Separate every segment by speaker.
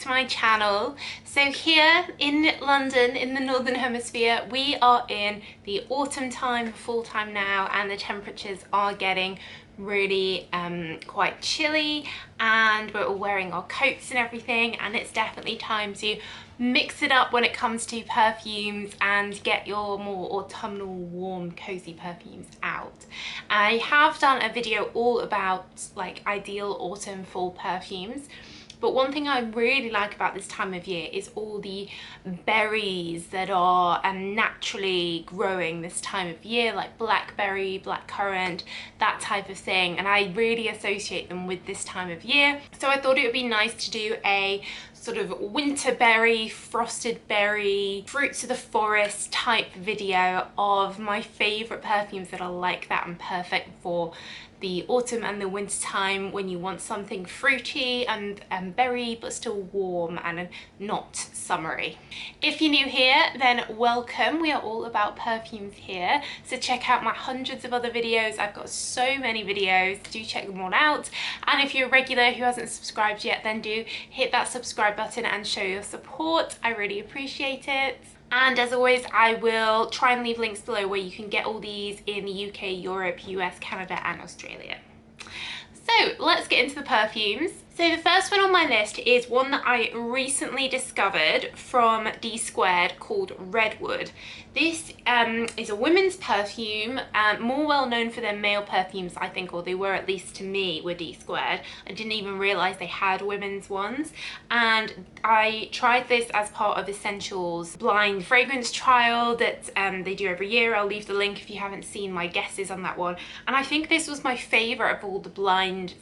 Speaker 1: to my channel. So here in London, in the Northern Hemisphere, we are in the autumn time, fall time now, and the temperatures are getting really quite chilly, and we're all wearing our coats and everything, and it's definitely time to mix it up when it comes to perfumes and get your more autumnal, warm, cozy perfumes out. I have done a video all about like ideal autumn fall perfumes, but one thing I really like about this time of year is all the berries that are naturally growing this time of year, like blackberry, blackcurrant, that type of thing, and I really associate them with this time of year. So I thought it would be nice to do a sort of winter berry, frosted berry, fruits of the forest type video of my favourite perfumes that are like that and perfect for the autumn and the winter time when you want something fruity and berry but still warm and not summery. If you're new here, then welcome. We are all about perfumes here, so check out my hundreds of other videos. I've got so many videos, do check them all out. And if you're a regular who hasn't subscribed yet, then do hit that subscribe button and show your support. I really appreciate it. And as always, I will try and leave links below where you can get all these in the UK, Europe, US, Canada and Australia. So let's get into the perfumes. So the first one on my list is one that I recently discovered from D Squared called Redwood. This is a women's perfume, more well known for their male perfumes, I think, or they were, at least to me, were D Squared. I didn't even realise they had women's ones. And I tried this as part of Essential's blind fragrance trial that they do every year. I'll leave the link if you haven't seen my guesses on that one. And I think this was my favourite of all the blind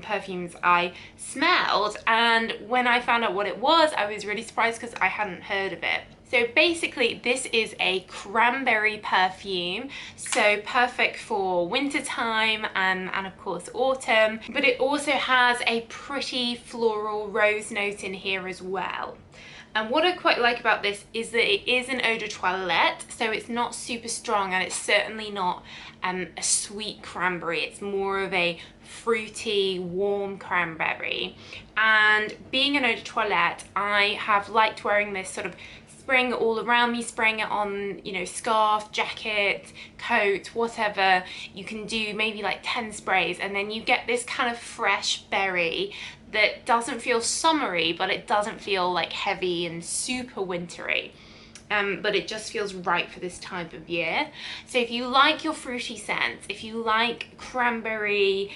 Speaker 1: perfumes I smelled, and when I found out what it was, I was really surprised because I hadn't heard of it. So basically this is a cranberry perfume, so perfect for winter time and of course autumn, but it also has a pretty floral rose note in here as well. And what I quite like about this is that it is an eau de toilette, so it's not super strong, and it's certainly not a sweet cranberry. It's more of a fruity, warm cranberry. And being an eau de toilette, I have liked wearing this sort of spraying it all around me, spraying it on, you know, scarf, jacket, coat, whatever. You can do maybe like 10 sprays, and then you get this kind of fresh berry that doesn't feel summery, but it doesn't feel like heavy and super wintry. But it just feels right for this time of year. So if you like your fruity scents, if you like cranberry,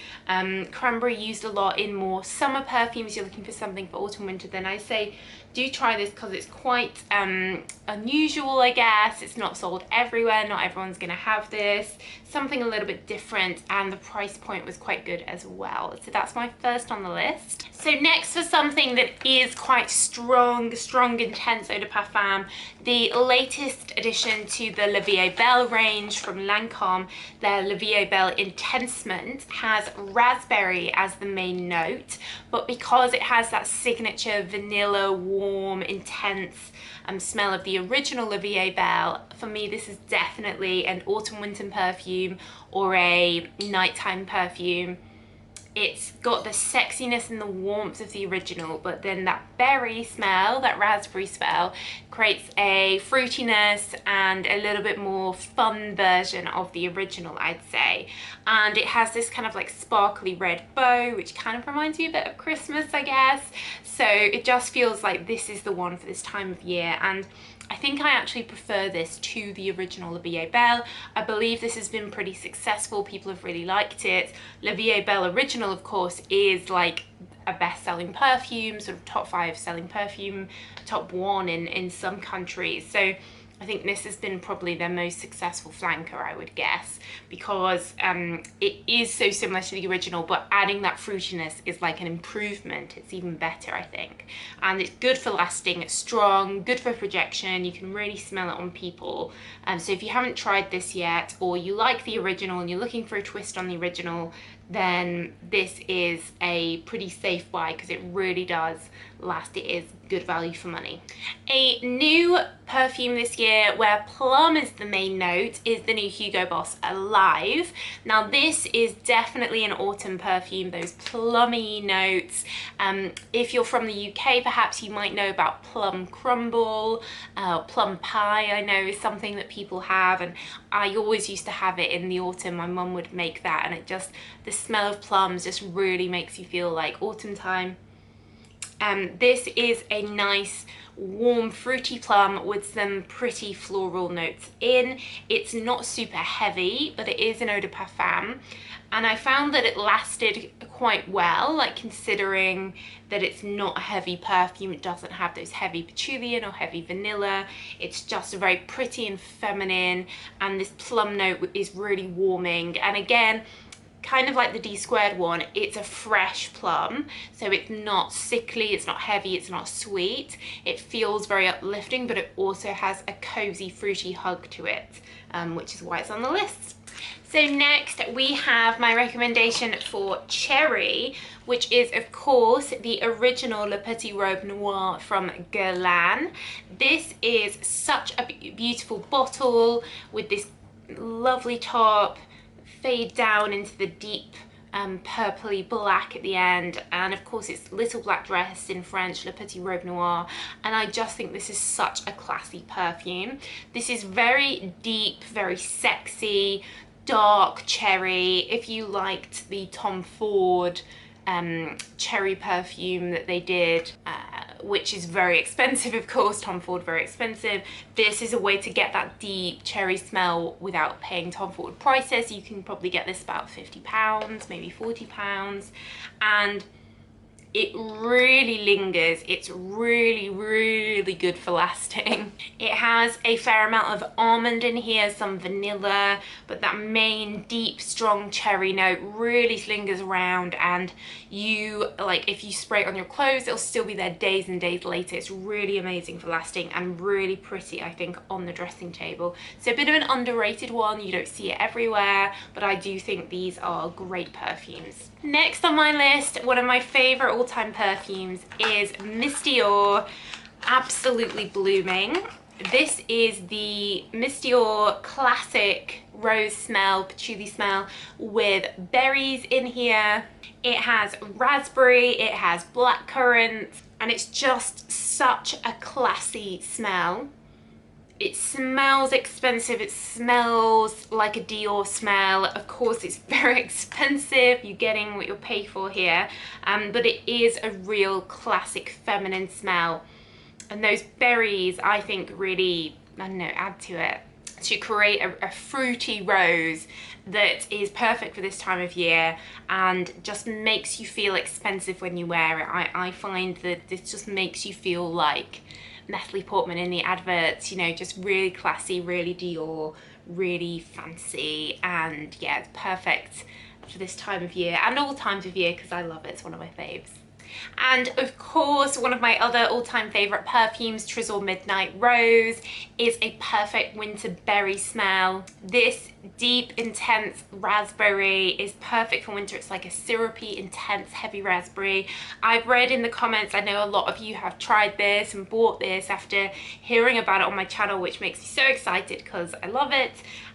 Speaker 1: cranberry used a lot in more summer perfumes, you're looking for something for autumn winter, then I say do try this because it's quite unusual, I guess. It's not sold everywhere, not everyone's gonna have this. Something a little bit different, and the price point was quite good as well. So that's my first on the list. So next, for something that is quite strong, intense eau de parfum, the latest addition to the Vie Belle range from Lancome, their Vie Belle Intensement, has raspberry as the main note, but because it has that signature vanilla, warm, intense smell of the original Vie Belle, for me this is definitely an autumn winter perfume or a nighttime perfume. It's got the sexiness and the warmth of the original, but then that berry smell, that raspberry smell, creates a fruitiness and a little bit more fun version of the original, I'd say. And it has this kind of like sparkly red bow, which kind of reminds me a bit of Christmas, I guess. So it just feels like this is the one for this time of year, and I think I actually prefer this to the original Vie Belle. I believe this has been pretty successful. People have really liked it. Vie Belle original, of course, is like a best-selling perfume, sort of top 5 selling perfume, top 1 in some countries. So I think this has been probably their most successful flanker, I would guess, because it is so similar to the original, but adding that fruitiness is like an improvement. It's even better, I think. And it's good for lasting, it's strong, good for projection. You can really smell it on people. So if you haven't tried this yet, or you like the original and you're looking for a twist on the original, then this is a pretty safe buy because it really does last. It is good value for money. A new perfume this year where plum is the main note is the new Hugo Boss Alive. Now this is definitely an autumn perfume, those plummy notes. If you're from the UK, perhaps you might know about plum crumble, plum pie I know is something that people have, and I always used to have it in the autumn. My mum would make that, and it just, the smell of plums just really makes you feel like autumn time. This is a nice warm fruity plum with some pretty floral notes in. It's not super heavy, but it is an eau de parfum, and I found that it lasted quite well, like considering that it's not a heavy perfume. It doesn't have those heavy patchouli or heavy vanilla. It's just very pretty and feminine, and this plum note is really warming. And again, kind of like the D squared one, it's a fresh plum, so it's not sickly, it's not heavy, it's not sweet. It feels very uplifting, but it also has a cozy fruity hug to it, which is why it's on the list. So next we have my recommendation for Cherry, which is of course the original Le Petit Robe Noir from Guerlain. This is such a beautiful bottle with this lovely top, fade down into the deep purpley black at the end, and of course it's little black dress in French, Le Petit Robe Noir, and I just think this is such a classy perfume. This is very deep, very sexy, dark cherry. If you liked the Tom Ford cherry perfume that they did, which is very expensive, of course, Tom Ford, very expensive. This is a way to get that deep cherry smell without paying Tom Ford prices. You can probably get this about £50, maybe £40, and it really lingers. It's really, really good for lasting. It has a fair amount of almond in here, some vanilla, but that main deep, strong cherry note really lingers around, and you, like, if you spray it on your clothes, it'll still be there days and days later. It's really amazing for lasting and really pretty, I think, on the dressing table. So a bit of an underrated one. You don't see it everywhere, but I do think these are great perfumes. Next on my list, one of my favorite all-time perfumes is Misty, Absolutely Blooming. This is the Misty classic rose smell, patchouli smell with berries in here. It has raspberry, it has blackcurrant, and it's just such a classy smell. It smells expensive, it smells like a Dior smell. Of course, it's very expensive, you're getting what you'll pay for here, but it is a real classic feminine smell. And those berries, I think, really, I don't know, add to it to create a fruity rose that is perfect for this time of year and just makes you feel expensive when you wear it. I find that this just makes you feel like Natalie Portman in the adverts, you know, just really classy, really Dior, really fancy, and yeah, it's perfect for this time of year and all times of year because I love it. It's one of my faves. And of course, one of my other all-time favorite perfumes, Tresor Midnight Rose, is a perfect winter berry smell. This deep, intense raspberry is perfect for winter. It's like a syrupy, intense, heavy raspberry. I've read in the comments, I know a lot of you have tried this and bought this after hearing about it on my channel, which makes me so excited because I love it.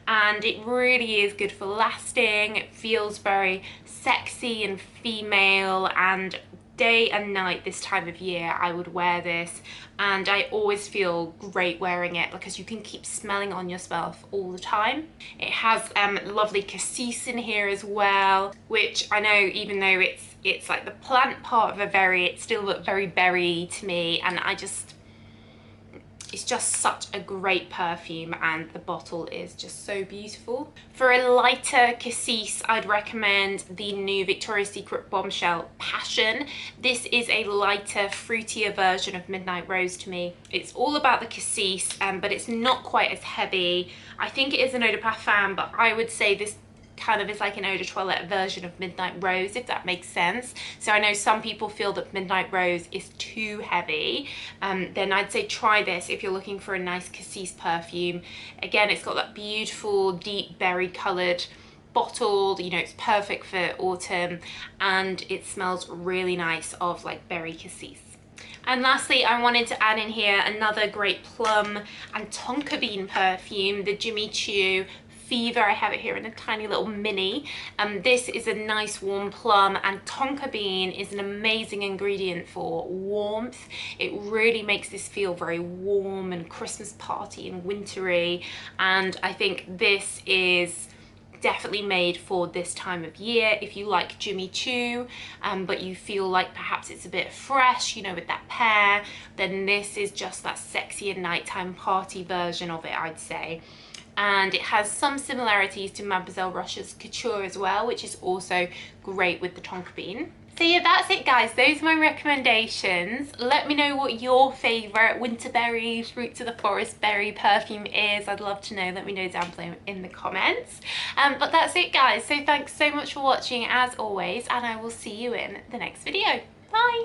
Speaker 1: And it really is good for lasting. It feels very sexy and female, and day and night this time of year I would wear this, and I always feel great wearing it because you can keep smelling on yourself all the time. It has lovely cassis in here as well, which I know, even though it's like the plant part of a berry, it still looks very berry to me, and it's just such a great perfume, and the bottle is just so beautiful. For a lighter cassis, I'd recommend the new Victoria's Secret Bombshell Passion. This is a lighter, fruitier version of Midnight Rose to me. It's all about the cassis, but it's not quite as heavy. I think it is an eau de parfum, but I would say this kind of is like an eau de toilette version of Midnight Rose, if that makes sense. So I know some people feel that Midnight Rose is too heavy, then I'd say try this if you're looking for a nice cassis perfume. Again, it's got that beautiful deep berry coloured bottle, you know, it's perfect for autumn, and it smells really nice of like berry cassis. And lastly, I wanted to add in here another great plum and tonka bean perfume, the Jimmy Choo Fever. I have it here in a tiny little mini. This is a nice warm plum, and tonka bean is an amazing ingredient for warmth. It really makes this feel very warm and Christmas party and wintry, and I think this is definitely made for this time of year. If you like Jimmy Choo, but you feel like perhaps it's a bit fresh, you know, with that pear, then this is just that sexy and nighttime party version of it, I'd say. And it has some similarities to Mademoiselle Roche's Couture as well, which is also great with the tonka bean. So yeah, that's it guys, those are my recommendations. Let me know what your favourite winterberry, roots of the forest berry perfume is. I'd love to know, let me know down below in the comments. But that's it guys, so thanks so much for watching as always, and I will see you in the next video. Bye!